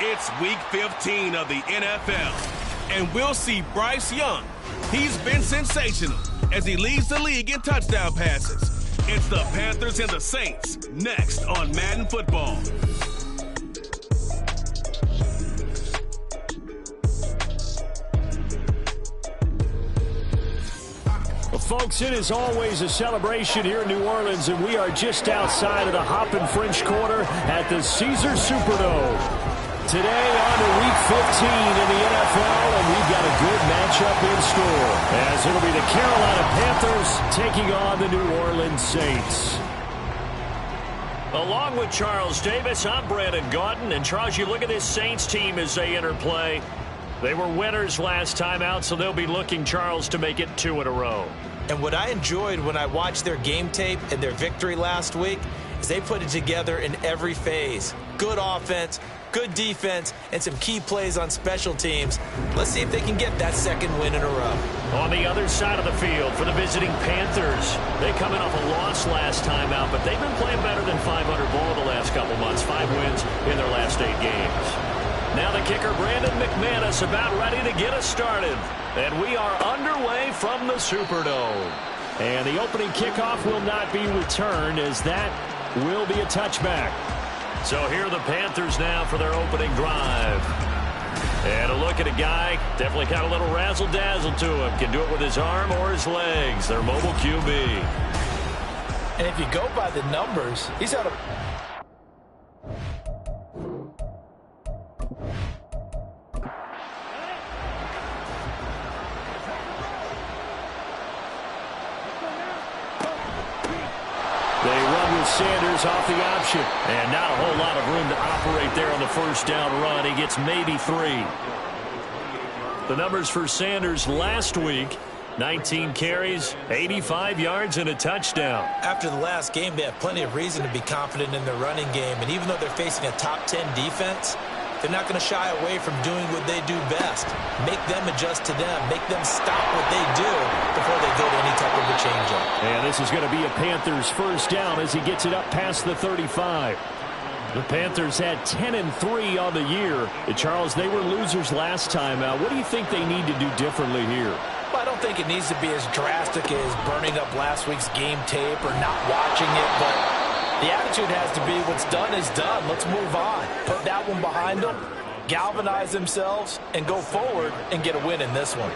It's Week 15 of the NFL, and we'll see Bryce Young. He's been sensational as he leads the league in touchdown passes. It's the Panthers and the Saints next on Madden Football. Well, folks, it is always a celebration here in New Orleans, and we are just outside of the Hoppin' French Quarter at the Caesars Superdome. Today on to Week 15 in the NFL, and we've got a good matchup in store, as it'll be the Carolina Panthers taking on the New Orleans Saints. Along with Charles Davis, I'm Brandon Gaudin, and Charles, you look at this Saints team as they enter play. They were winners last time out, so they'll be looking, Charles, to make it 2 in a row. And what I enjoyed when I watched their game tape and their victory last week is they put it together in every phase. Good offense, good defense, and some key plays on special teams. Let's see if they can get that second win in a row. On the other side of the field for the visiting Panthers, they coming off a loss last time out, but they've been playing better than 500 ball the last couple months. 5 wins in their last 8 games. Now the kicker, Brandon McManus, about ready to get us started. And we are underway from the Superdome. And the opening kickoff will not be returned, as that will be a touchback. So here are the Panthers now for their opening drive. And a look at a guy, definitely got a little razzle-dazzle to him. Can do it with his arm or his legs. Their mobile QB. And if you go by the numbers, he's had a... Sanders off the option. And not a whole lot of room to operate there on the first down run. He gets maybe 3. The numbers for Sanders last week, 19 carries, 85 yards, and a touchdown. After the last game, they have plenty of reason to be confident in their running game. And even though they're facing a top 10 defense, they're not going to shy away from doing what they do best. Make them adjust to them. Make them stop what they do before they go to any type of a changeup. And this is going to be a Panthers first down as he gets it up past the 35. The Panthers had 10-3 on the year. Charles, they were losers last time out. What do you think they need to do differently here? Well, I don't think it needs to be as drastic as burning up last week's game tape or not watching it, but the attitude has to be what's done is done. Let's move on. Put that one behind them, galvanize themselves, and go forward and get a win in this one.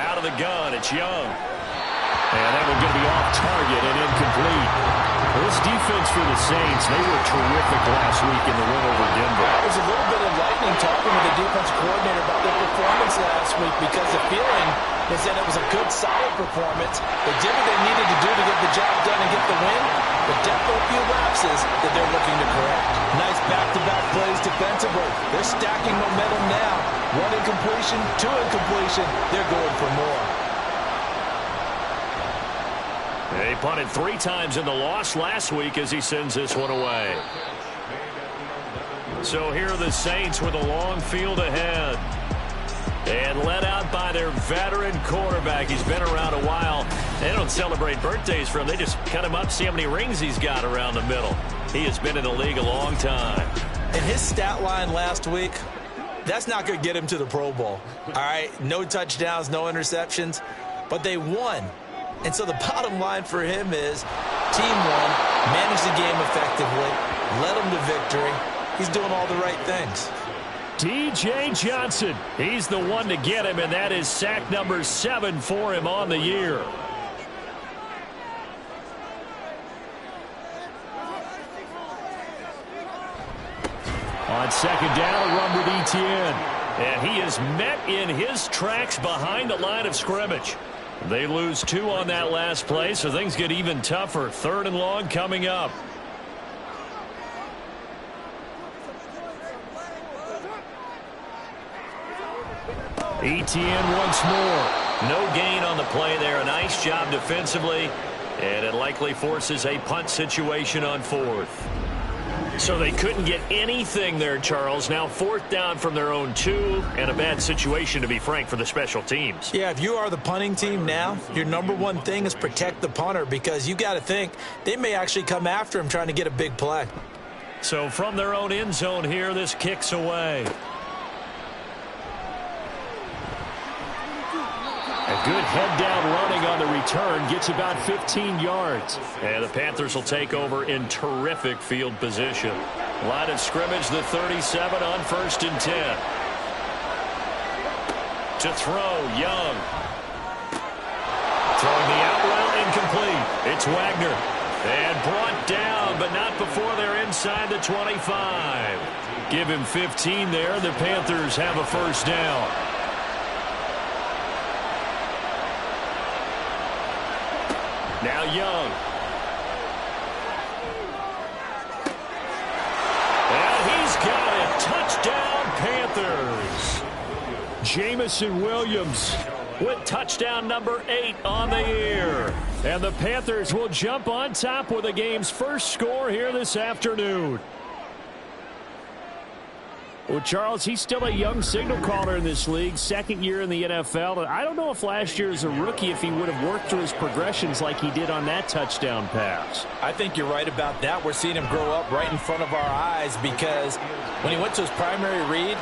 Out of the gun, it's Young. And that one's going to be off target and incomplete. This defense for the Saints, they were terrific last week in the win over Denver. It was a little bit enlightening talking with the defense coordinator about their performance last week, because the feeling is that it was a good, solid performance. They did what they needed to do to get the job done and get the win, but definitely a few lapses that they're looking to correct. Nice back-to-back plays defensively. They're stacking momentum now. 1 incompletion, 2 incompletion. They're going for more. They punted 3 times in the loss last week as he sends this one away. So here are the Saints with a long field ahead. And led out by their veteran quarterback. He's been around a while. They don't celebrate birthdays for him. They just cut him up, see how many rings he's got around the middle. He has been in the league a long time. And his stat line last week, that's not going to get him to the Pro Bowl. All right, no touchdowns, no interceptions, but they won. And so the bottom line for him is team won, managed the game effectively, led them to victory. He's doing all the right things. D.J. Johnson, he's the one to get him, and that is sack number 7 for him on the year. On second down, a run with Etienne. And he is met in his tracks behind the line of scrimmage. They lose 2 on that last play, so things get even tougher. 3rd and long coming up. Etienne once more. No gain on the play there. A nice job defensively. And it likely forces a punt situation on 4th. So they couldn't get anything there, Charles. Now 4th down from their own 2, and a bad situation, to be frank, for the special teams. Yeah, if you are the punting team now, your number one thing is protect the punter, because you got to think they may actually come after him trying to get a big play. So from their own end zone here, this kicks away. A good head-down running on the return gets about 15 yards. And the Panthers will take over in terrific field position. Line of scrimmage, the 37 on 1st and 10. To throw, Young. Throwing the out route, incomplete. It's Wagner. And brought down, but not before they're inside the 25. Give him 15 there. The Panthers have a first down. Now Young. And he's got it. Touchdown, Panthers. Jamison Williams with touchdown number 8 on the year. And the Panthers will jump on top with the game's first score here this afternoon. Well, Charles, he's still a young signal caller in this league, second year in the NFL. And I don't know if last year as a rookie if he would have worked through his progressions like he did on that touchdown pass. I think you're right about that. We're seeing him grow up right in front of our eyes because when he went to his primary read,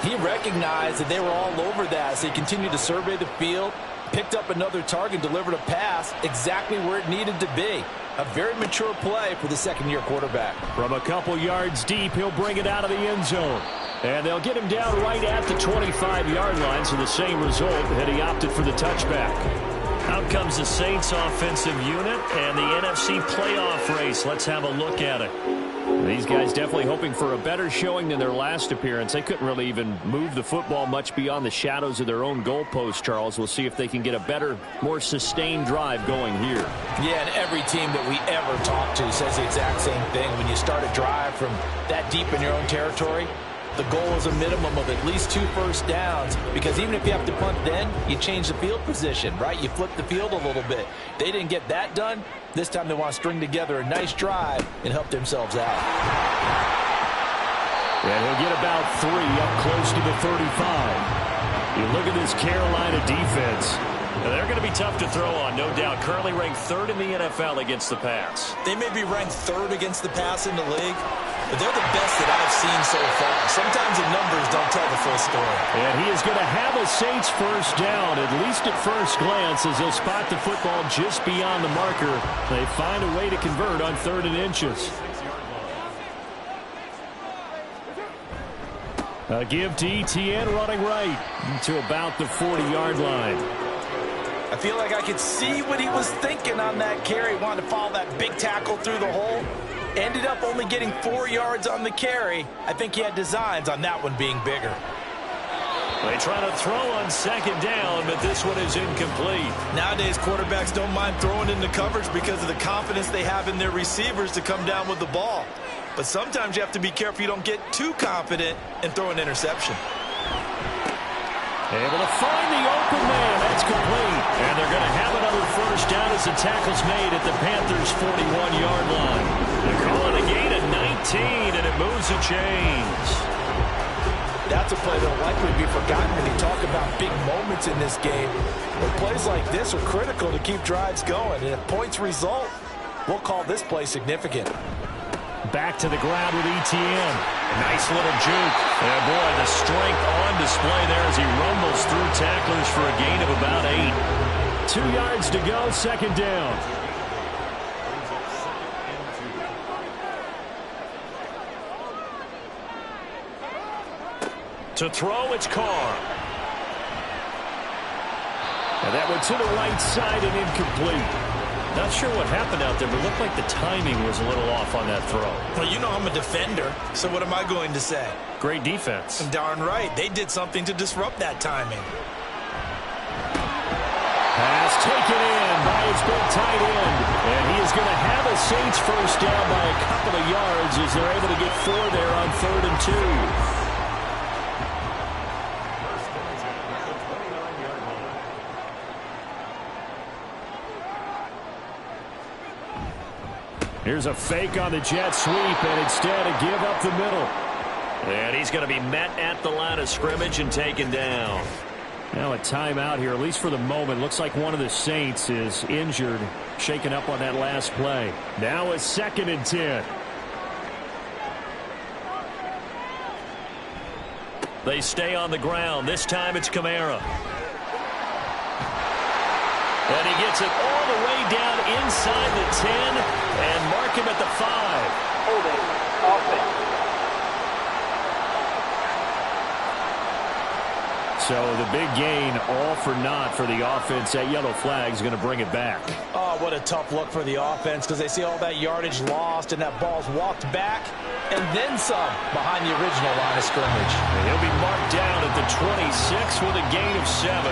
he recognized that they were all over that. So he continued to survey the field, picked up another target, delivered a pass exactly where it needed to be. A very mature play for the second-year quarterback. From a couple yards deep, he'll bring it out of the end zone. And they'll get him down right at the 25-yard line, so the same result, and he opted for the touchback. Out comes the Saints offensive unit and the NFC playoff race. Let's have a look at it. These guys definitely hoping for a better showing than their last appearance. They couldn't really even move the football much beyond the shadows of their own goalpost, Charles. We'll see if they can get a better, more sustained drive going here. Yeah, and every team that we ever talk to says the exact same thing. When you start a drive from that deep in your own territory, the goal is a minimum of at least 2 first downs, because even if you have to punt then, you change the field position, right? You flip the field a little bit. They didn't get that done. This time they want to string together a nice drive and help themselves out. And he'll get about 3 up close to the 35. You look at this Carolina defense. Now, they're going to be tough to throw on, no doubt. Currently ranked 3rd in the NFL against the pass. They may be ranked 3rd against the pass in the league, but they're the best that I've seen so far. Sometimes the numbers don't tell the full story. And he is going to have a Saints first down, at least at first glance, as they'll spot the football just beyond the marker. They find a way to convert on 3rd and inches. A give to Etienne running right to about the 40-yard line. I feel like I could see what he was thinking on that carry. Wanted to follow that big tackle through the hole. Ended up only getting 4 yards on the carry. I think he had designs on that one being bigger. They try to throw on 2nd down, but this one is incomplete. Nowadays, quarterbacks don't mind throwing into coverage because of the confidence they have in their receivers to come down with the ball. But sometimes you have to be careful you don't get too confident and throw an interception. Able to find the open man. That's complete. And they're going to have another first down as the tackle's made at the Panthers' 41-yard line. They call it a gain of 19, and it moves the chains. That's a play that will likely be forgotten when you talk about big moments in this game. But plays like this are critical to keep drives going. And if points result, we'll call this play significant. Back to the ground with Etienne. Nice little juke. And boy, the strength on display there as he rumbles through tacklers for a gain of about 8. 2 yards to go, 2nd down. To throw, it's Carr. And that went to the right side and incomplete. Not sure what happened out there, but it looked like the timing was a little off on that throw. Well, you know I'm a defender, so what am I going to say? Great defense. Darn right. They did something to disrupt that timing. Pass taken in by his big tight end. And he is going to have a Saints first down by a couple of yards as they're able to get 4 there on 3rd and 2. Here's a fake on the jet sweep, and instead a give up the middle. And he's going to be met at the line of scrimmage and taken down. Now a timeout here, at least for the moment. Looks like one of the Saints is injured, shaken up on that last play. Now a 2nd and 10. They stay on the ground. This time it's Kamara. And he gets it all the way down inside the 10 and mark him at the 5. Holding offense. So the big gain, all for naught for the offense. That yellow flag is going to bring it back. Oh, what a tough look for the offense because they see all that yardage lost and that ball's walked back and then some behind the original line of scrimmage. And he'll be marked down at the 26 with a gain of 7.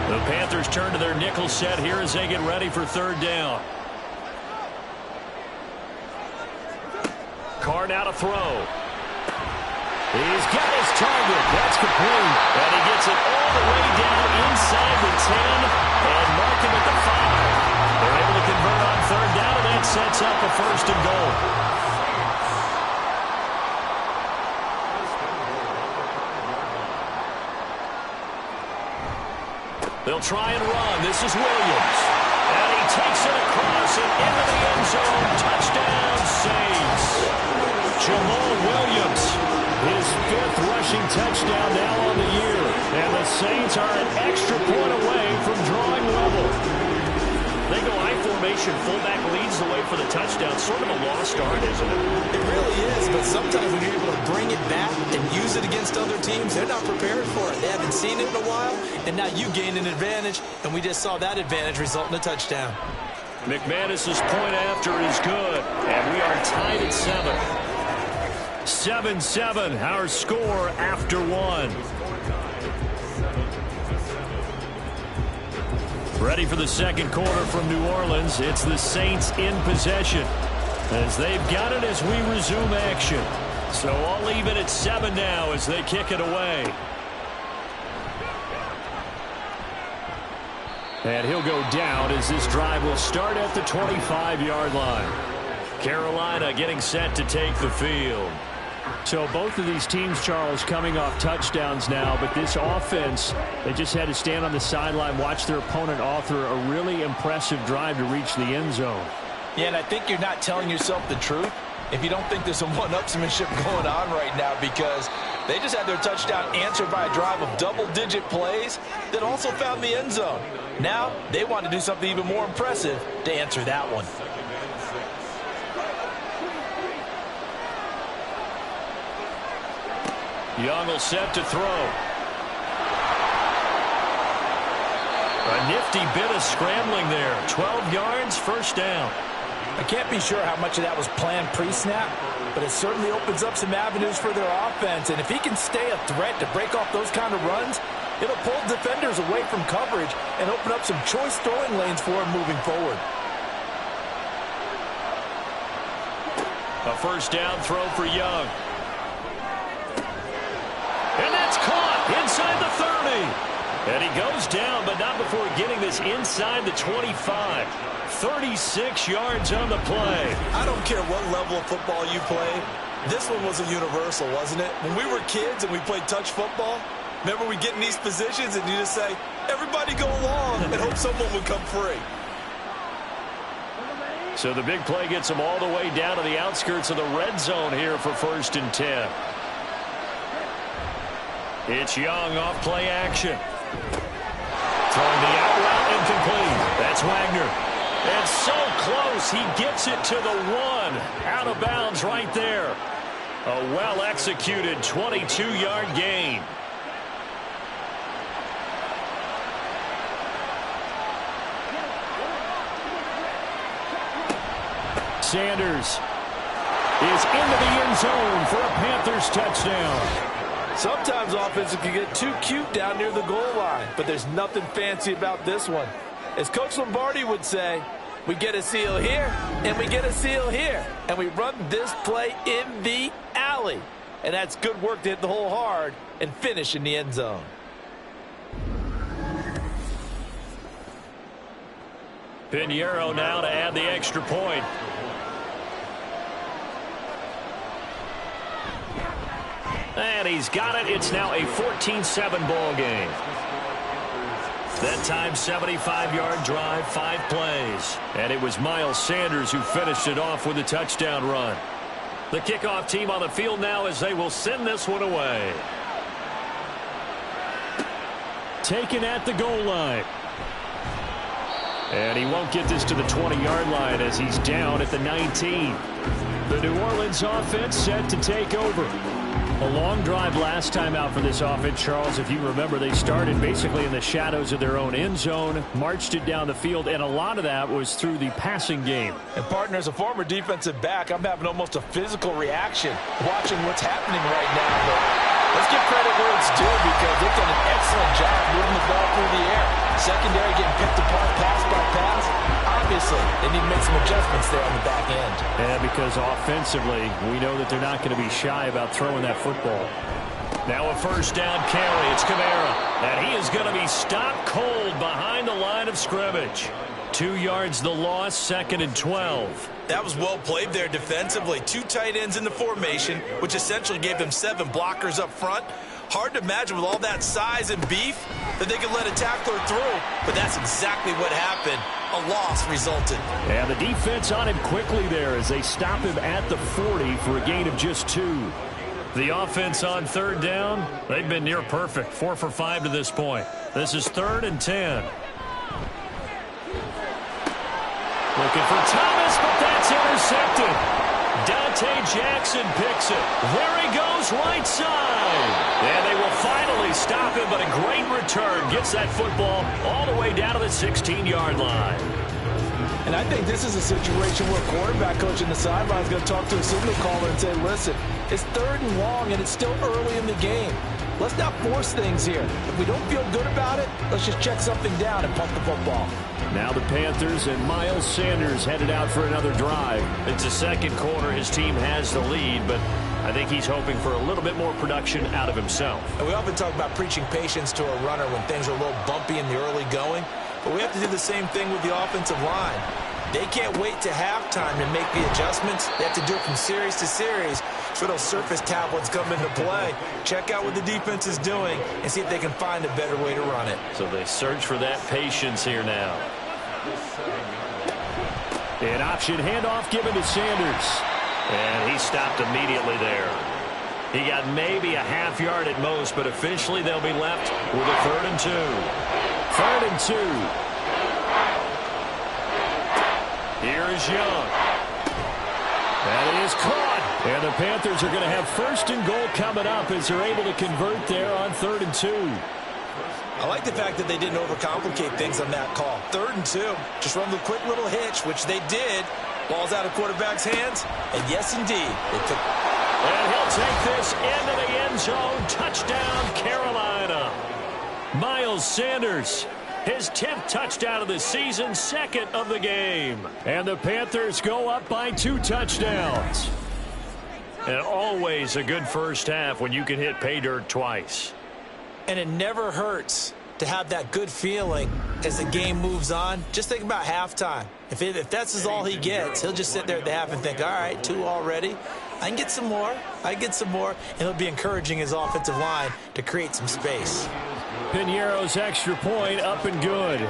The Panthers turn to their nickel set here as they get ready for third down. Carr now to throw. He's got his target. That's complete. And he gets it all the way down inside the 10 and mark him at the 5. They're able to convert on third down, and that sets up a 1st and goal. They'll try and run. This is Williams. And he takes it across and into the end zone. Touchdown, Saints. Jamal Williams. His 5th rushing touchdown now on the year. And the Saints are an extra point away from drawing level. They go I formation. Fullback leads the way for the touchdown. Sort of a lost art, isn't it? It really is, but sometimes when you're able to bring it back and use it against other teams, they're not prepared for it. They haven't seen it in a while, and now you gain an advantage, and we just saw that advantage result in a touchdown. McManus's point after is good, and we are tied at 7. 7-7, our score after 1. Ready for the second quarter from New Orleans. It's the Saints in possession as they've got it as we resume action. So I'll leave it at 7 now as they kick it away. And he'll go down as this drive will start at the 25-yard line. Carolina getting set to take the field. So both of these teams, Charles, coming off touchdowns now, but this offense, they just had to stand on the sideline, watch their opponent author a really impressive drive to reach the end zone. Yeah, and I think you're not telling yourself the truth if you don't think there's some one-upsmanship going on right now, because they just had their touchdown answered by a drive of double-digit plays that also found the end zone. Now they want to do something even more impressive to answer that one. Young will set to throw. A nifty bit of scrambling there. 12 yards, 1st down. I can't be sure how much of that was planned pre-snap, but it certainly opens up some avenues for their offense. And if he can stay a threat to break off those kind of runs, it'll pull defenders away from coverage and open up some choice throwing lanes for him moving forward. A 1st down throw for Young. And that's caught inside the 30. And he goes down, but not before getting this inside the 25. 36 yards on the play. I don't care what level of football you play. This one was a universal, wasn't it? When we were kids and we played touch football, remember we get in these positions and you just say, everybody go along, and hope someone would come free. So the big play gets them all the way down to the outskirts of the red zone here for 1st and 10. It's Young off play action. Throwing the out route incomplete. That's Wagner. And so close, he gets it to the 1. Out of bounds right there. A well-executed 22-yard gain. Sanders is into the end zone for a Panthers touchdown. Sometimes offenses can get too cute down near the goal line, but there's nothing fancy about this one. As Coach Lombardi would say, we get a seal here, and we get a seal here, and we run this play in the alley. And that's good work to hit the hole hard and finish in the end zone. Pinheiro now to add the extra point. And he's got it. It's now a 14-7 ball game. That time, 75-yard drive, 5 plays. And it was Miles Sanders who finished it off with a touchdown run. The kickoff team on the field now as they will send this one away. Taken at the goal line. And he won't get this to the 20-yard line as he's down at the 19. The New Orleans offense set to take over. A long drive last time out for this offense, Charles. If you remember, they started basically in the shadows of their own end zone, marched it down the field, and a lot of that was through the passing game. And, partner, as a former defensive back, I'm having almost a physical reaction watching what's happening right now. But let's give credit where it's due because they've done an excellent job moving the ball through the air. Secondary getting picked apart pass by pass. Obviously, they need to make some adjustments there on the back end. Yeah, because offensively, we know that they're not going to be shy about throwing that football. Now a first down carry. It's Kamara. And he is going to be stopped cold behind the line of scrimmage. 2 yards the loss, 2nd and 12. That was well played there defensively. 2 tight ends in the formation, which essentially gave them 7 blockers up front. Hard to imagine with all that size and beef that they could let a tackler through, but that's exactly what happened. A loss resulted. And the defense on him quickly there as they stop him at the 40 for a gain of just 2. The offense on 3rd down, they've been near perfect. 4 for 5 to this point. This is 3rd and 10. Looking for Thomas, but that's intercepted. Dante Jackson picks it. There he goes, right side. And they will finally stop him, but a great return. Gets that football all the way down to the 16-yard line. And I think this is a situation where a quarterback coach in the sideline is going to talk to a signal caller and say, listen, it's 3rd and long, and it's still early in the game. Let's not force things here. If we don't feel good about it, let's just check something down and pump the football. Now the Panthers and Miles Sanders headed out for another drive. It's the second quarter. His team has the lead, but I think he's hoping for a little bit more production out of himself. And we often talk about preaching patience to a runner when things are a little bumpy in the early going, but we have to do the same thing with the offensive line. They can't wait to halftime to make the adjustments. They have to do it from series to series so those surface tablets come into play. Check out what the defense is doing and see if they can find a better way to run it. So they search for that patience here now. An option handoff given to Sanders. And he stopped immediately there. He got maybe a half yard at most, but officially they'll be left with a 3rd and 2. 3rd and 2. Here is Young. That is caught. And the Panthers are going to have 1st and goal coming up as they're able to convert there on 3rd and 2. I like the fact that they didn't overcomplicate things on that call. 3rd and 2. Just run the quick little hitch, which they did. Ball's out of quarterback's hands. And yes, indeed, they took. And he'll take this into the end zone. Touchdown, Carolina. Miles Sanders. His 10th touchdown of the season, 2nd of the game. And the Panthers go up by 2 touchdowns. And always a good first half when you can hit pay dirt twice. And it never hurts to have that good feeling as the game moves on. Just think about halftime. If that's all he gets, he'll just sit there at the half and think, all right, 2 already. I can get some more. I can get some more. And he'll be encouraging his offensive line to create some space. Piñeiro's extra point up and good.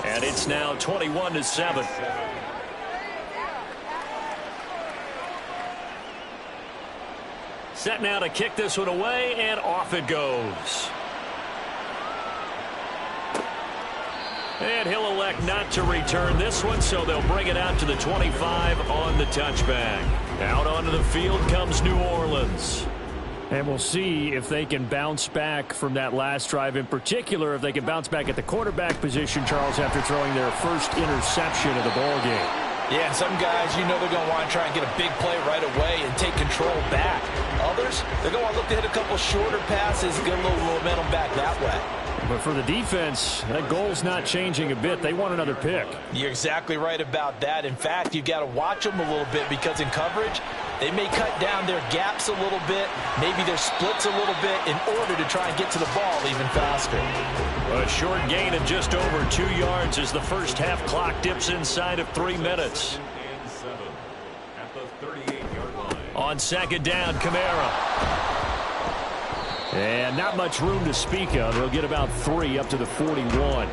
And it's now 21-7. Set now to kick this one away, and off it goes. And he'll elect not to return this one, so they'll bring it out to the 25 on the touchback. Out onto the field comes New Orleans. And we'll see if they can bounce back from that last drive, in particular if they can bounce back at the quarterback position, Charles, after throwing their first interception of the ballgame. Yeah, and some guys, you know they're going to want to try and get a big play right away and take control back. Others, they're going to look to hit a couple shorter passes and get a little momentum back that way. But for the defense, that goal's not changing a bit. They want another pick. You're exactly right about that. In fact, you've got to watch them a little bit because in coverage, they may cut down their gaps a little bit, maybe their splits a little bit in order to try and get to the ball even faster. A short gain of just over 2 yards as the first half clock dips inside of 3 minutes. On 2nd down, Kamara. And not much room to speak of. They'll get about 3 up to the 41.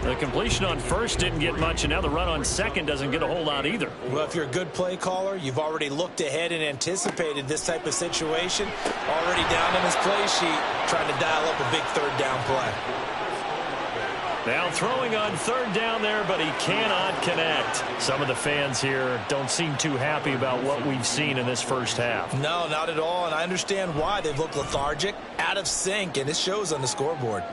The completion on first didn't get much, and now the run on second doesn't get a whole lot either. Well, if you're a good play caller, you've already looked ahead and anticipated this type of situation. Already down in his play sheet, trying to dial up a big third down play. Now throwing on third down there, but he cannot connect. Some of the fans here don't seem too happy about what we've seen in this first half. No, not at all, and I understand why. They've looked lethargic, out of sync, and it shows on the scoreboard.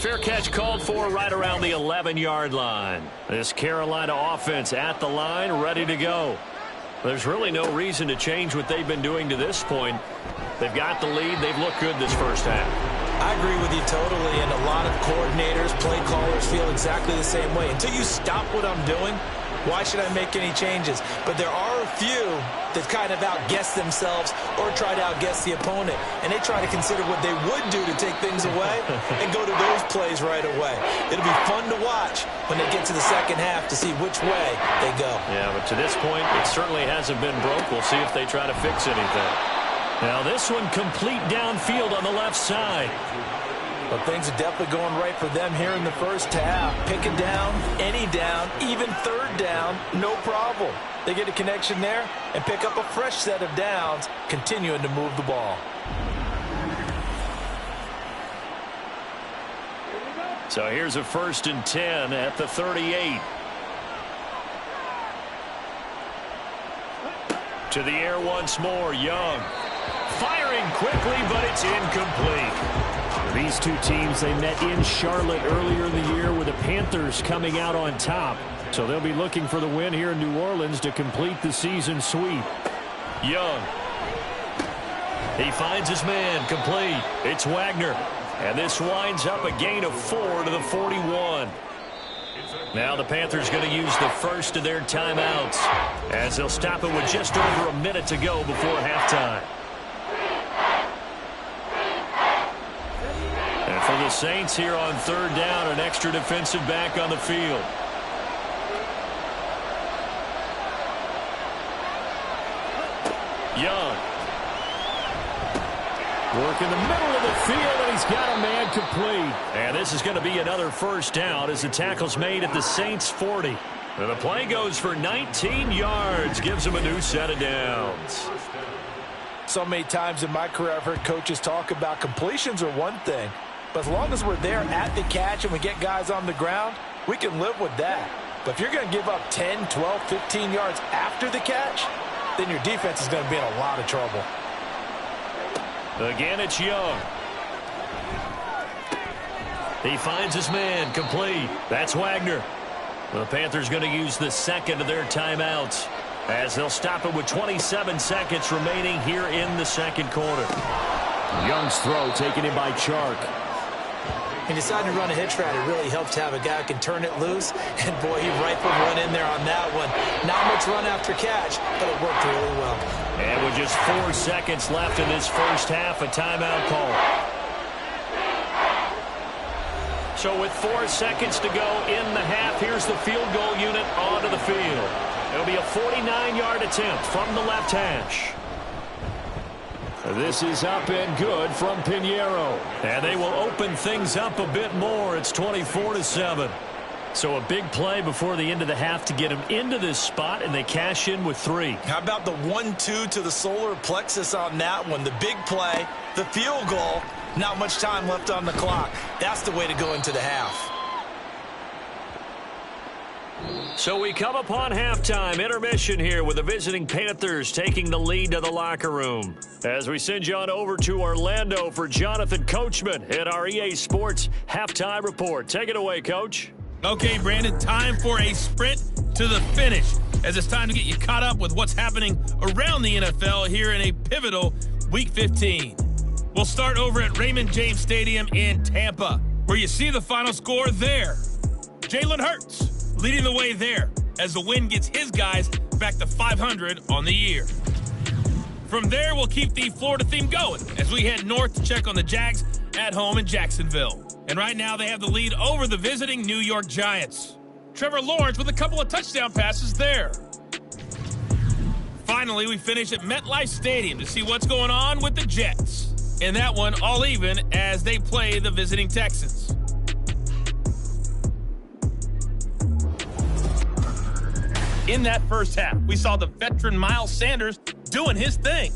Fair catch called for right around the 11-yard line. This Carolina offense at the line, ready to go. There's really no reason to change what they've been doing to this point. They've got the lead. They've looked good this first half. I agree with you totally, and a lot of coordinators, play callers feel exactly the same way. Until you stop what I'm doing, why should I make any changes? But there are a few that kind of outguess themselves or try to outguess the opponent, and they try to consider what they would do to take things away and go to those plays right away. It'll be fun to watch when they get to the second half to see which way they go. Yeah, but to this point, it certainly hasn't been broke. We'll see if they try to fix anything. Now this one complete downfield on the left side. Well, things are definitely going right for them here in the first half. Pick a down, any down, even third down, no problem. They get a connection there and pick up a fresh set of downs, continuing to move the ball. So here's a 1st and 10 at the 38. To the air once more, Young. Firing quickly, but it's incomplete. These two teams, they met in Charlotte earlier in the year with the Panthers coming out on top. So they'll be looking for the win here in New Orleans to complete the season sweep. Young. He finds his man, complete. It's Wagner. And this winds up a gain of 4 to the 41. Now the Panthers going to use the first of their timeouts as they'll stop it with just over a minute to go before halftime. And for the Saints here on third down, an extra defensive back on the field. Young. Work in the middle of the field, and he's got a man complete. And this is going to be another first down as the tackle's made at the Saints' 40. And the play goes for 19 yards, gives him a new set of downs. So many times in my career I've heard coaches talk about completions are one thing, but as long as we're there at the catch and we get guys on the ground, we can live with that. But if you're going to give up 10, 12, 15 yards after the catch, then your defense is going to be in a lot of trouble. Again, it's Young. He finds his man, complete. That's Wagner. The Panthers going to use the second of their timeouts as they'll stop it with 27 seconds remaining here in the second quarter. Young's throw taken in by Chark. He decided to run a hitch route. It really helps to have a guy who can turn it loose. And, boy, he rifled one in there on that one. Not much run after catch, but it worked really well. And with just 4 seconds left in this first half, a timeout call. So with 4 seconds to go in the half, here's the field goal unit onto the field. It'll be a 49-yard attempt from the left hash. This is up and good from Pinheiro. And they will open things up a bit more. It's 24-7. So a big play before the end of the half to get them into this spot, and they cash in with 3. How about the 1-2 to the solar plexus on that one? The big play, the field goal, not much time left on the clock. That's the way to go into the half. So we come upon halftime, intermission here with the visiting Panthers taking the lead to the locker room. As we send you on over to Orlando for Jonathan Coachman at our EA Sports Halftime Report. Take it away, Coach. Okay, Brandon, time for a sprint to the finish, as it's time to get you caught up with what's happening around the NFL here in a pivotal Week 15. We'll start over at Raymond James Stadium in Tampa, where you see the final score there. Jalen Hurts leading the way there as the win gets his guys back to 500 on the year. From there, we'll keep the Florida theme going as we head north to check on the Jags at home in Jacksonville. And right now, they have the lead over the visiting New York Giants. Trevor Lawrence with a couple of touchdown passes there. Finally, we finish at MetLife Stadium to see what's going on with the Jets. In that one, all even as they play the visiting Texans. In that first half, we saw the veteran Miles Sanders doing his thing.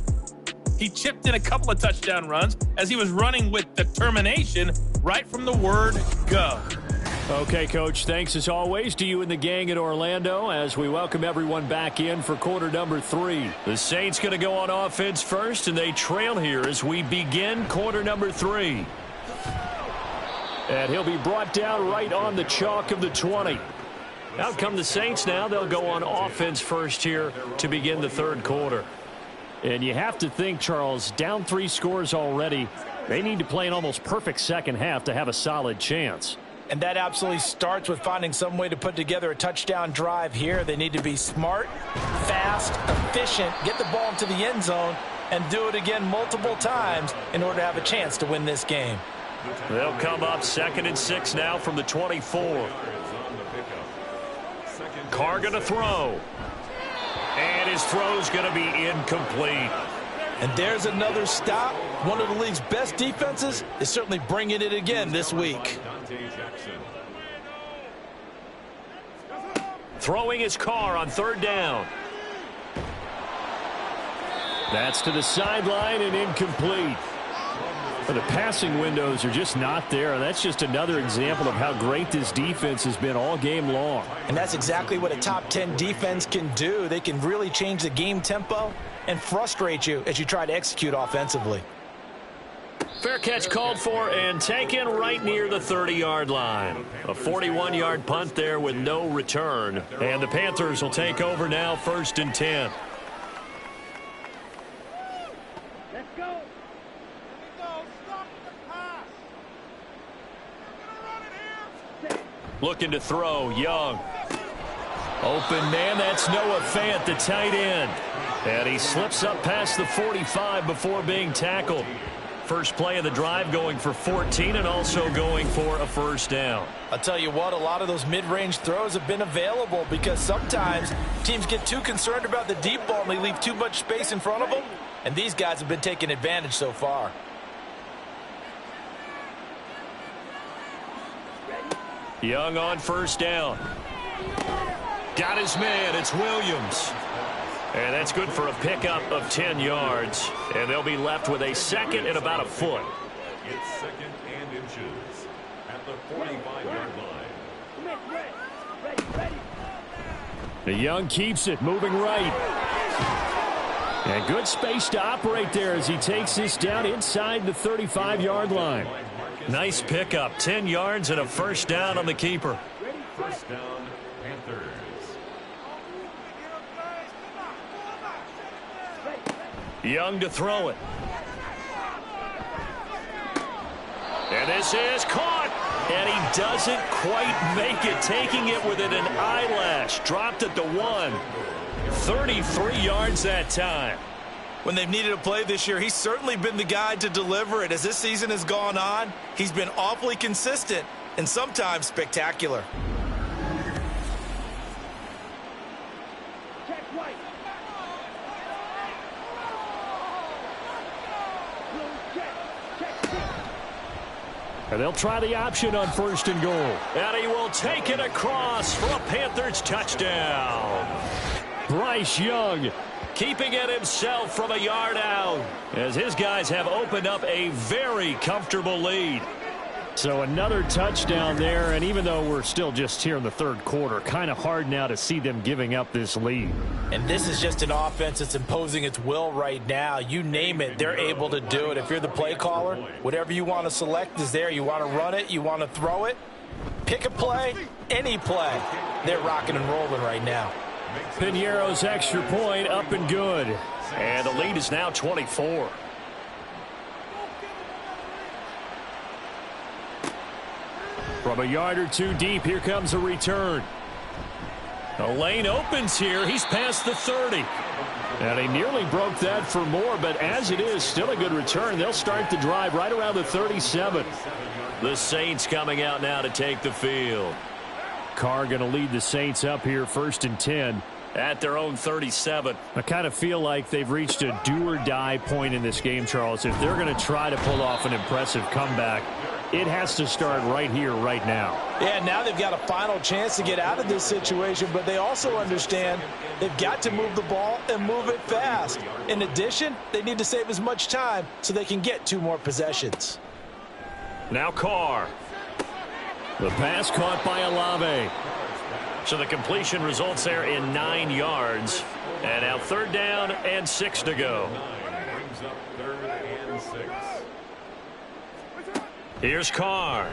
He chipped in a couple of touchdown runs as he was running with determination right from the word go. Okay, Coach, thanks as always to you and the gang at Orlando as we welcome everyone back in for quarter number 3. The Saints going to go on offense first, and they trail here as we begin quarter number 3. And he'll be brought down right on the chalk of the 20. Out come the Saints now. They'll go on offense first here to begin the third quarter. And you have to think, Charles, down 3 scores already. They need to play an almost perfect second half to have a solid chance. And that absolutely starts with finding some way to put together a touchdown drive here. They need to be smart, fast, efficient, get the ball into the end zone, and do it again multiple times in order to have a chance to win this game. They'll come up 2nd and 6 now from the 24. Carr going to throw. And his throw's going to be incomplete. And there's another stop. One of the league's best defenses is certainly bringing it again this week. Throwing his Carr on 3rd down. That's to the sideline and incomplete. The passing windows are just not there. That's just another example of how great this defense has been all game long. And that's exactly what a top 10 defense can do. They can really change the game tempo and frustrate you as you try to execute offensively. Fair catch called for and taken right near the 30-yard line. A 41-yard punt there with no return. And the Panthers will take over now 1st and 10. Let's go. Looking to throw, Young. Open man, that's Noah Fant, the tight end. And he slips up past the 45 before being tackled. First play of the drive going for 14 and also going for a 1st down. I'll tell you what, a lot of those mid-range throws have been available because sometimes teams get too concerned about the deep ball and they leave too much space in front of them. And these guys have been taking advantage so far. Young on 1st down. Got his man. It's Williams. And that's good for a pickup of 10 yards. And they'll be left with a 2nd and about a foot. It's 2nd and inches at the 45-yard line. The Young keeps it, moving right. And good space to operate there as he takes this down inside the 35-yard line. Nice pickup, 10 yards and a 1st down on the keeper. 1st down, Panthers. Young to throw it. And this is caught. And he doesn't quite make it, taking it within an eyelash. Dropped at the 1. 33 yards that time. When they've needed a play this year, he's certainly been the guy to deliver it. As this season has gone on, he's been awfully consistent and sometimes spectacular. Check right. And they'll try the option on 1st and goal. And he will take it across for a Panthers touchdown. Bryce Young keeping it himself from a yard out as his guys have opened up a very comfortable lead. So another touchdown there, and even though we're still just here in the 3rd quarter, kind of hard now to see them giving up this lead. And this is just an offense that's imposing its will right now. You name it, they're able to do it. If you're the play caller, whatever you want to select is there. You want to run it, you want to throw it, pick a play, any play. They're rocking and rolling right now. Piñeiro's extra point up and good. And the lead is now 24. From a yard or 2 deep, here comes a return. The lane opens here. He's past the 30. And he nearly broke that for more, but as it is, still a good return. They'll start the drive right around the 37. The Saints coming out now to take the field. Carr going to lead the Saints up here 1st and 10 at their own 37. I kind of feel like they've reached a do-or-die point in this game, Charles. If they're going to try to pull off an impressive comeback, it has to start right here, right now. Yeah, now they've got a final chance to get out of this situation, but they also understand they've got to move the ball and move it fast. In addition, they need to save as much time so they can get 2 more possessions. Now Carr. The pass caught by Olave. So the completion results there in 9 yards. And now 3rd down and 6 to go. Brings up 3rd and 6. Here's Carr.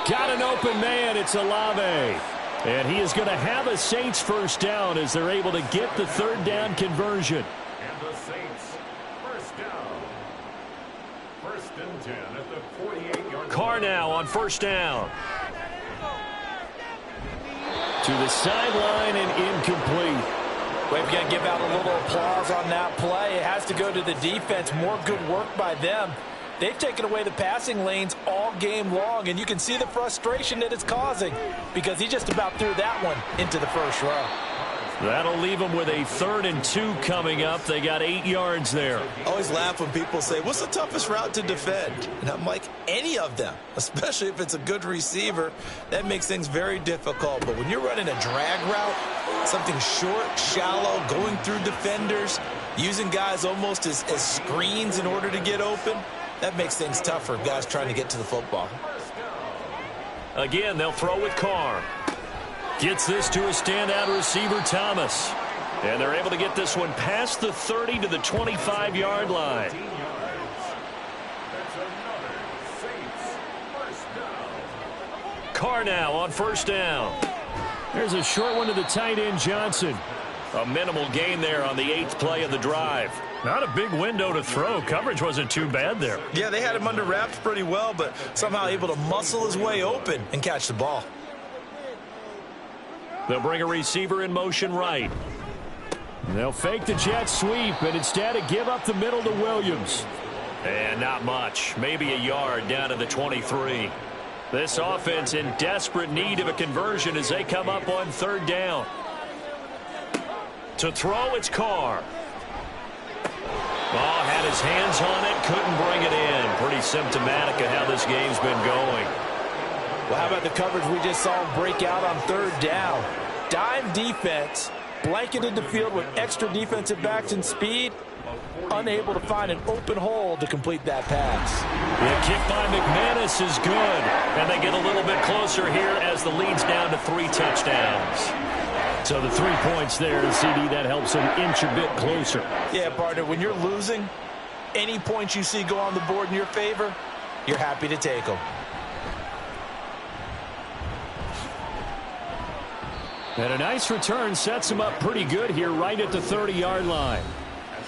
Got an open man. It's Olave. And he is going to have a Saints first down as they're able to get the 3rd down conversion. And the Saints first down. 1st and 10 at the 48-yard. Carr now on 1st down. To the sideline and incomplete. We've got to give out a little applause on that play. It has to go to the defense. More good work by them. They've taken away the passing lanes all game long, and you can see the frustration that it's causing because he just about threw that one into the first row. That'll leave them with a 3rd and 2 coming up. They got 8 yards there. I always laugh when people say, what's the toughest route to defend? And I'm like, any of them, especially if it's a good receiver. That makes things very difficult. But when you're running a drag route, something short, shallow, going through defenders, using guys almost as screens in order to get open, that makes things tough for guys trying to get to the football. Again, they'll throw with Carr. Gets this to a standout receiver, Thomas. And they're able to get this one past the 30 to the 25-yard line. Carr now on 1st down. There's a short one to the tight end, Johnson. A minimal gain there on the 8th play of the drive. Not a big window to throw. Coverage wasn't too bad there. Yeah, they had him under wraps pretty well, but somehow able to muscle his way open and catch the ball. They'll bring a receiver in motion right. They'll fake the jet sweep, and instead give up the middle to Williams. And not much. Maybe a yard down to the 23. This offense in desperate need of a conversion as they come up on 3rd down. To throw, it's Carr. Oh, had his hands on it, couldn't bring it in. Pretty symptomatic of how this game's been going. Well, how about the coverage we just saw him break out on 3rd down? Dime defense, blanketed the field with extra defensive backs and speed, unable to find an open hole to complete that pass. The kick by McManus is good, and they get a little bit closer here as the lead's down to 3 touchdowns. So the 3 points there, CD, that helps them inch a bit closer. Yeah, partner, when you're losing, any points you see go on the board in your favor, you're happy to take them. And a nice return sets him up pretty good here right at the 30-yard line.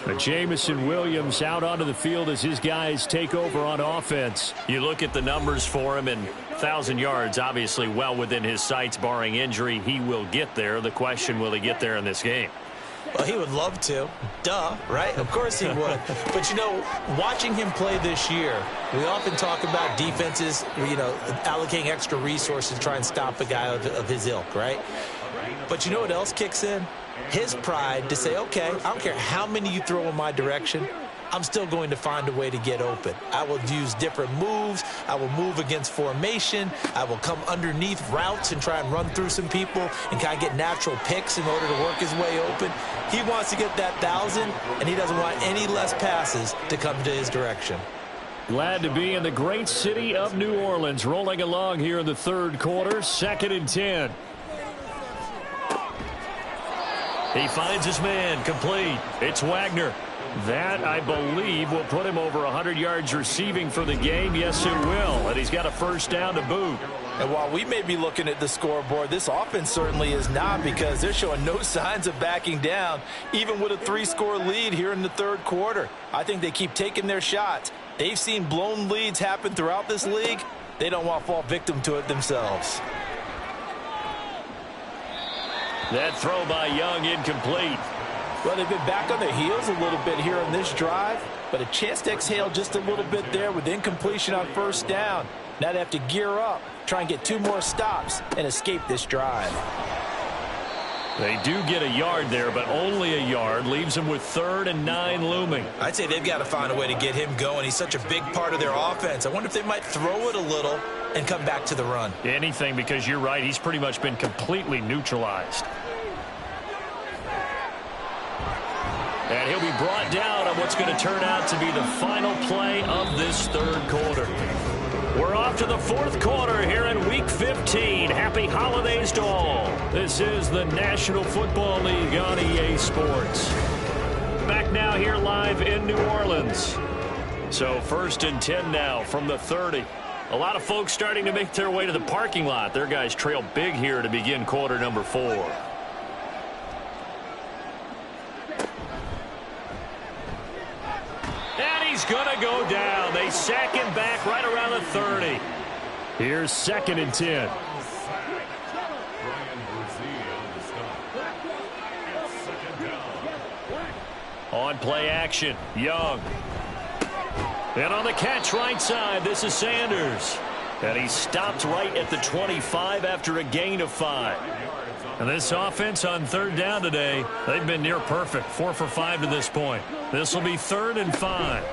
But Jameson Williams out onto the field as his guys take over on offense. You look at the numbers for him, and 1,000 yards obviously well within his sights barring injury. He will get there. The question, will he get there in this game? Well, he would love to. Duh, right? Of course he would. But, you know, watching him play this year, we often talk about defenses, you know, allocating extra resources to try and stop a guy of his ilk, right? But you know what else kicks in? His pride to say, okay, I don't care how many you throw in my direction, I'm still going to find a way to get open. I will use different moves. I will move against formation. I will come underneath routes and try and run through some people and kind of get natural picks in order to work his way open. He wants to get that 1,000, and he doesn't want any less passes to come to his direction. Glad to be in the great city of New Orleans, rolling along here in the 3rd quarter, 2nd and 10. He finds his man, complete. It's Wagner. That, I believe, will put him over 100 yards receiving for the game. Yes, it will. And he's got a 1st down to boot. And while we may be looking at the scoreboard, this offense certainly is not, because they're showing no signs of backing down, even with a 3-score lead here in the 3rd quarter. I think they keep taking their shots. They've seen blown leads happen throughout this league. They don't want to fall victim to it themselves. That throw by Young incomplete. Well, they've been back on their heels a little bit here on this drive, but a chance to exhale just a little bit there with incompletion on 1st down. Now they have to gear up, try and get 2 more stops and escape this drive. They do get a yard there, but only a yard. Leaves them with 3rd and 9 looming. I'd say they've got to find a way to get him going. He's such a big part of their offense. I wonder if they might throw it a little and come back to the run. Anything, because you're right. He's pretty much been completely neutralized. And he'll be brought down on what's going to turn out to be the final play of this 3rd quarter. We're off to the 4th quarter here in Week 15. Happy holidays to all. This is the National Football League on EA Sports. Back now here live in New Orleans. So 1st and 10 now from the 30. A lot of folks starting to make their way to the parking lot. Their guys trail big here to begin quarter number 4. And he's going to go down. They sack him back right around the 30. Here's 2nd and 10. On play action, Young. And on the catch right side, this is Sanders. And he stopped right at the 25 after a gain of 5. And this offense on 3rd down today, they've been near perfect. 4 for 5 to this point. This will be 3rd and 5.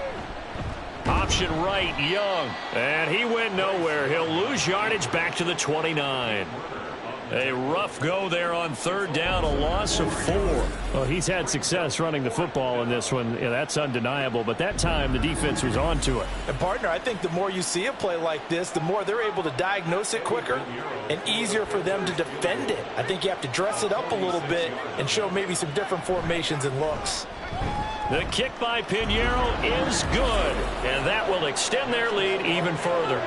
Option right, Young. And he went nowhere. He'll lose yardage back to the 29. A rough go there on 3rd down, a loss of 4. Well, he's had success running the football in this one. Yeah, that's undeniable. But that time, the defense was on to it. And, partner, I think the more you see a play like this, the more they're able to diagnose it quicker and easier for them to defend it. I think you have to dress it up a little bit and show maybe some different formations and looks. The kick by Pinheiro is good, and that will extend their lead even further.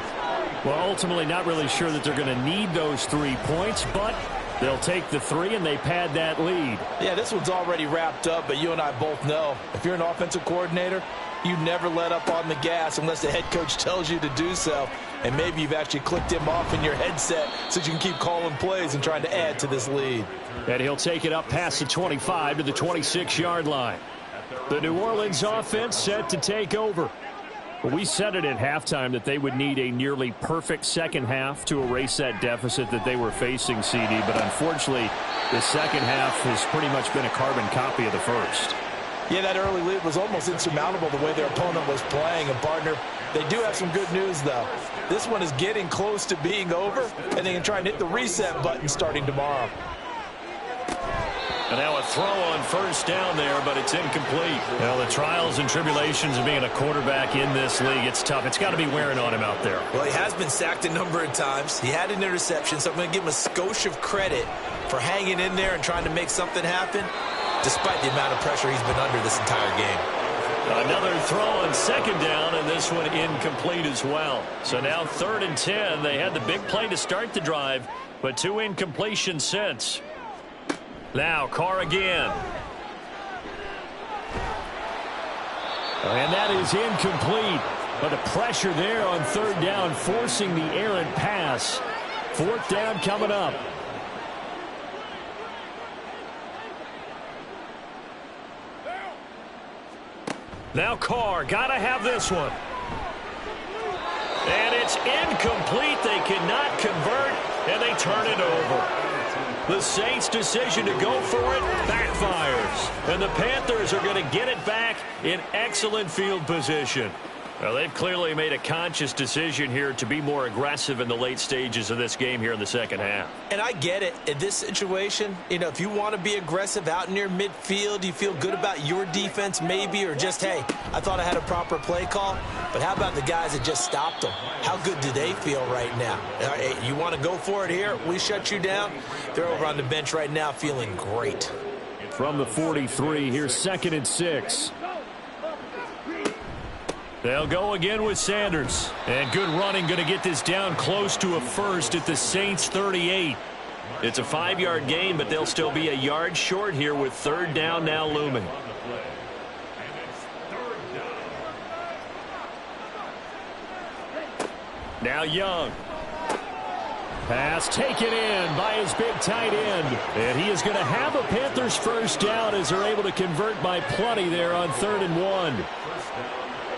Well, ultimately not really sure that they're going to need those 3 points, but they'll take the 3 and they pad that lead. Yeah, this one's already wrapped up, but you and I both know if you're an offensive coordinator, you never let up on the gas unless the head coach tells you to do so. And maybe you've actually clicked him off in your headset so you can keep calling plays and trying to add to this lead. And he'll take it up past the 25 to the 26-yard line. The New Orleans offense set to take over. Well, we said it at halftime that they would need a nearly perfect second half to erase that deficit that they were facing, CD. But unfortunately, the second half has pretty much been a carbon copy of the first. Yeah, that early lead was almost insurmountable the way their opponent was playing. And, partner, they do have some good news, though. This one is getting close to being over, and they can try and hit the reset button starting tomorrow. And now a throw on 1st down there, but it's incomplete. Well, the trials and tribulations of being a quarterback in this league, it's tough. It's got to be wearing on him out there. Well, he has been sacked a number of times. He had an interception, so I'm going to give him a skosh of credit for hanging in there and trying to make something happen, despite the amount of pressure he's been under this entire game. Another throw on 2nd down, and this one incomplete as well. So now 3rd and 10. They had the big play to start the drive, but 2 incompletions since. Now Carr again. And that is incomplete. But the pressure there on 3rd down, forcing the errant pass. 4th down coming up. Now Carr, gotta have this one. And it's incomplete. They cannot convert, and they turn it over. The Saints' decision to go for it backfires. And the Panthers are going to get it back in excellent field position. Well, they've clearly made a conscious decision here to be more aggressive in the late stages of this game here in the second half. And I get it. In this situation, you know, if you want to be aggressive out near midfield, you feel good about your defense maybe, or just, hey, I thought I had a proper play call. But how about the guys that just stopped them? How good do they feel right now? You want to go for it here? We shut you down. They're over on the bench right now feeling great. From the 43, here's 2nd and 6. They'll go again with Sanders. And good running, going to get this down close to a first at the Saints 38. It's a 5-yard gain, but they'll still be a yard short here with 3rd down now looming. Now Young. Pass taken in by his big tight end. And he is going to have a Panthers 1st down as they're able to convert by plenty there on 3rd and 1.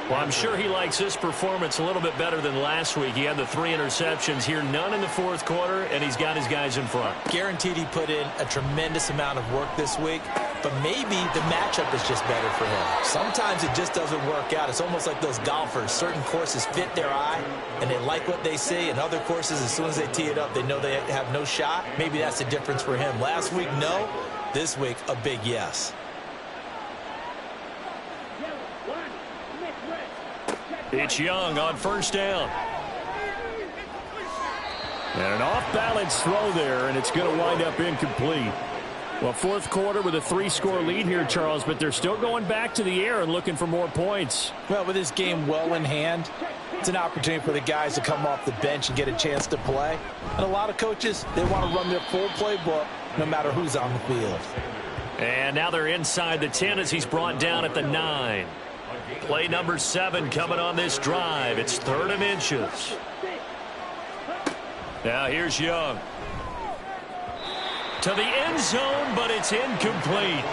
Well, I'm sure he likes this performance a little bit better than last week. He had the 3 interceptions here, none in the fourth quarter, and he's got his guys in front. Guaranteed he put in a tremendous amount of work this week, but maybe the matchup is just better for him. Sometimes it just doesn't work out. It's almost like those golfers. Certain courses fit their eye, and they like what they see, and other courses, as soon as they tee it up, they know they have no shot. Maybe that's the difference for him. Last week, no. This week, a big yes. It's Young on first down. And an off-balance throw there, and it's going to wind up incomplete. Well, fourth quarter with a 3-score lead here, Charles, but they're still going back to the air and looking for more points. Well, with this game well in hand, it's an opportunity for the guys to come off the bench and get a chance to play. And a lot of coaches, they want to run their full playbook no matter who's on the field. And now they're inside the 10 as he's brought down at the 9. Play number 7 coming on this drive. It's 3rd and inches. Now here's Young. To the end zone, but it's incomplete.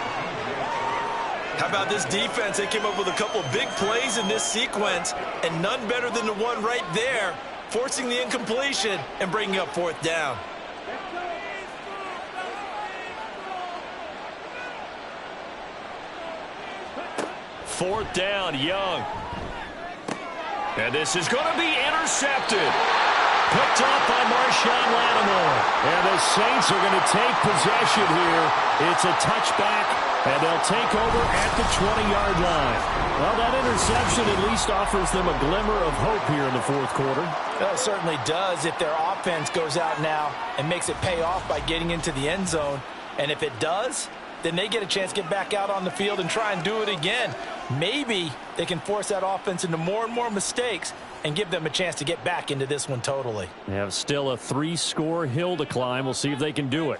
How about this defense? They came up with a couple big plays in this sequence, and none better than the one right there, forcing the incompletion and bringing up 4th down. Fourth down, Young. And this is going to be intercepted. Picked off by Marshawn Lattimore. And the Saints are going to take possession here. It's a touchback, and they'll take over at the 20-yard line. Well, that interception at least offers them a glimmer of hope here in the fourth quarter. Well, it certainly does if their offense goes out now and makes it pay off by getting into the end zone. And if it does, then they get a chance to get back out on the field and try and do it again. Maybe they can force that offense into more and more mistakes and give them a chance to get back into this one totally. They have still a 3-score hill to climb. We'll see if they can do it.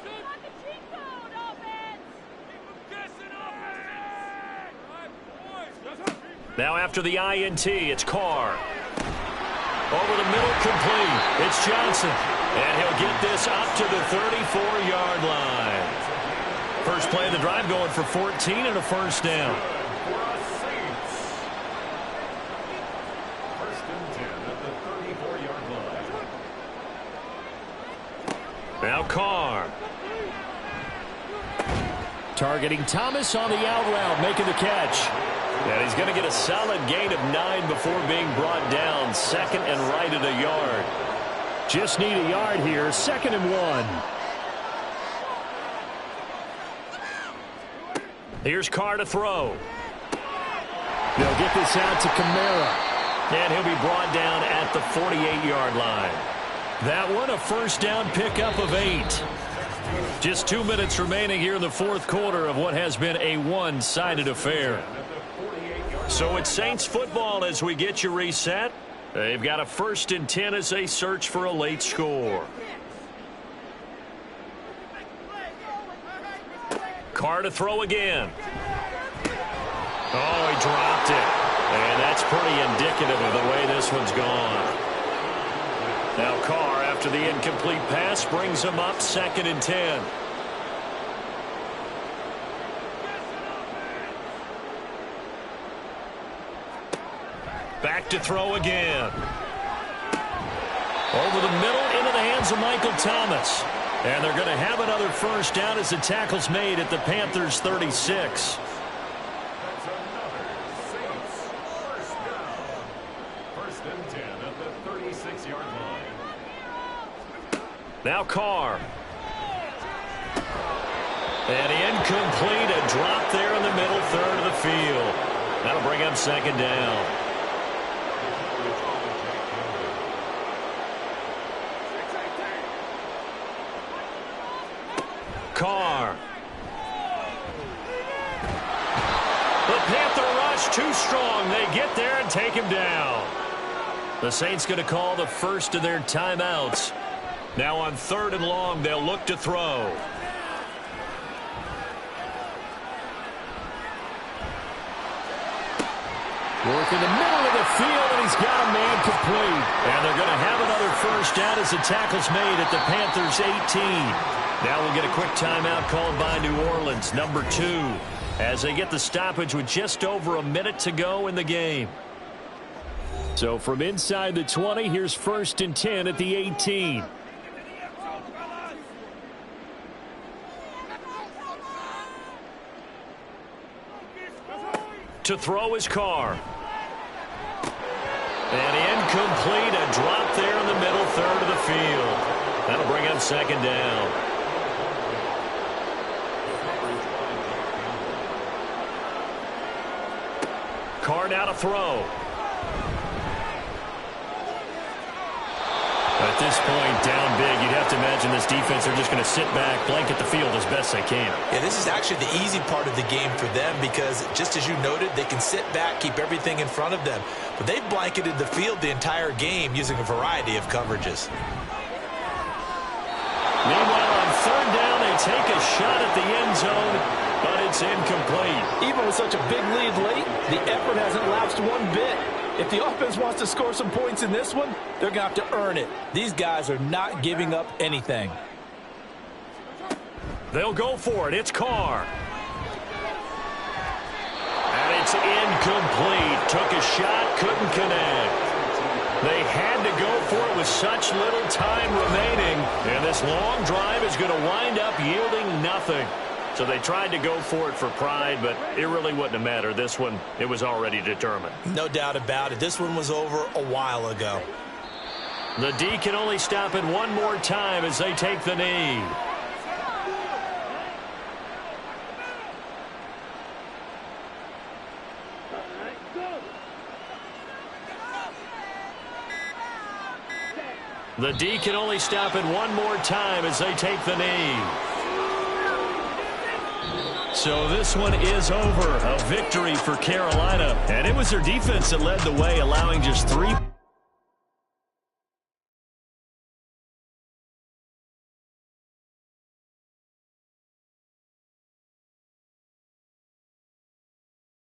Now after the INT, it's Carr. Over the middle, complete. It's Johnson. And he'll get this up to the 34-yard line. First play of the drive going for 14 and a first down. Now Carr. Targeting Thomas on the out route, making the catch. And he's going to get a solid gain of 9 before being brought down. 2nd and right at a yard. Just need a yard here. 2nd and 1. Here's Carr to throw. They'll get this out to Kamara. And he'll be brought down at the 48-yard line. That one, a first down pickup of 8. Just 2 minutes remaining here in the fourth quarter of what has been a one-sided affair. So it's Saints football as we get you reset. They've got a 1st and 10 as they search for a late score. Carr to throw again. Oh, he dropped it. And that's pretty indicative of the way this one's gone. Now Carr, after the incomplete pass, brings him up 2nd and 10. Back to throw again. Over the middle, into the hands of Michael Thomas. And they're going to have another first down as the tackle's made at the Panthers' 36. Now Carr. And incomplete, a drop there in the middle third of the field. That'll bring up 2nd down. Carr. The Panther rush too strong. They get there and take him down. The Saints going to call the first of their timeouts. Now on 3rd and long, they'll look to throw. Work in the middle of the field, and he's got a man complete. And they're going to have another first down as the tackle's made at the Panthers' 18. Now we'll get a quick timeout called by New Orleans, number 2, as they get the stoppage with just over a minute to go in the game. So from inside the 20, here's 1st and 10 at the 18. To throw his Carr. And incomplete, a drop there in the middle third of the field. That'll bring up 2nd down. Carr now to throw. At this point, down big, you'd have to imagine this defense are just going to sit back, blanket the field as best they can. Yeah, this is actually the easy part of the game for them because, just as you noted, they can sit back, keep everything in front of them. But they've blanketed the field the entire game using a variety of coverages. Meanwhile, on 3rd down, they take a shot at the end zone, but it's incomplete. Even with such a big lead late, the effort hasn't lapsed one bit. If the offense wants to score some points in this one, they're going to have to earn it. These guys are not giving up anything. They'll go for it. It's Carr. And it's incomplete. Took a shot, couldn't connect. They had to go for it with such little time remaining. And this long drive is going to wind up yielding nothing. So they tried to go for it for pride, but it really wouldn't have mattered. This one, it was already determined. No doubt about it. This one was over a while ago. The D can only stop it one more time as they take the knee. The D can only stop it one more time as they take the knee. So this one is over. A victory for Carolina. And it was their defense that led the way, allowing just 3